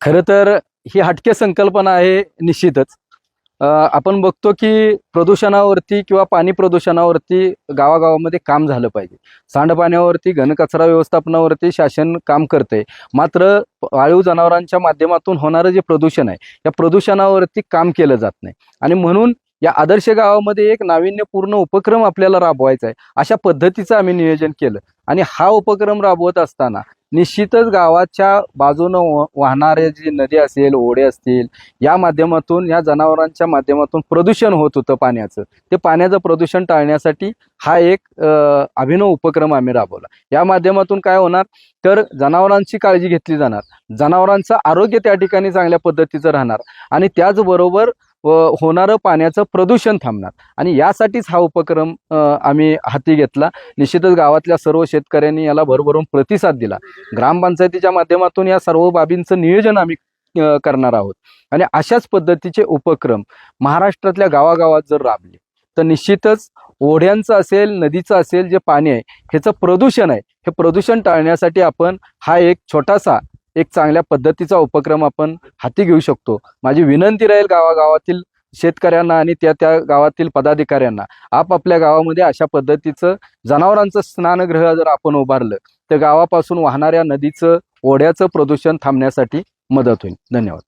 खरं तर ही हटके संकल्पना आहे निश्चितच. आपण बघतो की प्रदूषणावरती किंवा पाणी प्रदूषणावरती गावागावामध्ये काम झालं पाहिजे. सांडपाण्यावरती, घनकचरा व्यवस्थापनावरती शासन काम करतंय. मात्र पाळीव जनावरांच्या माध्यमातून होणारं जे प्रदूषण आहे, या प्रदूषणावरती काम केलं जात नाही आणि म्हणून या आदर्श गावामध्ये एक नाविन्यपूर्ण उपक्रम आपल्याला राबवायचा आहे. अशा पद्धतीचं आम्ही नियोजन केलं आणि हा उपक्रम राबवत असताना निश्चितच गावाच्या बाजूनं वाहणारे जी नदी असेल, ओढे असतील, या माध्यमातून या जनावरांच्या माध्यमातून प्रदूषण होत होतं पाण्याचं. ते पाण्याचं प्रदूषण टाळण्यासाठी हा एक अभिनव उपक्रम आम्ही राबवला. या माध्यमातून काय होणार, तर जनावरांची काळजी घेतली जाणार, जनावरांचं आरोग्य त्या ठिकाणी चांगल्या पद्धतीचं राहणार आणि त्याचबरोबर होणारं पाण्याचं प्रदूषण थांबणार आणि यासाठीच हा उपक्रम आम्ही हाती घेतला. निश्चितच गावातल्या सर्व शेतकऱ्यांनी याला भरभरून प्रतिसाद दिला. ग्रामपंचायतीच्या माध्यमातून या सर्व बाबींचं नियोजन आम्ही करणार आहोत आणि अशाच पद्धतीचे उपक्रम महाराष्ट्रातल्या गावागावात जर राबले तर निश्चितच ओढ्यांचं असेल, नदीचं असेल, जे पाणी आहे ह्याचं प्रदूषण आहे, हे प्रदूषण टाळण्यासाठी आपण हा एक छोटासा एक चांगल्या पद्धतीचा उपक्रम आपण हाती घेऊ शकतो. माझी विनंती राहील गावागावातील शेतकऱ्यांना आणि त्या त्या गावातील पदाधिकाऱ्यांना, आपापल्या गावामध्ये अशा पद्धतीचं जनावरांचं स्नानगृह जर आपण उभारलं तर गावापासून वाहणाऱ्या नदीचं, ओढ्याचं प्रदूषण थांबण्यासाठी मदत होईल. धन्यवाद.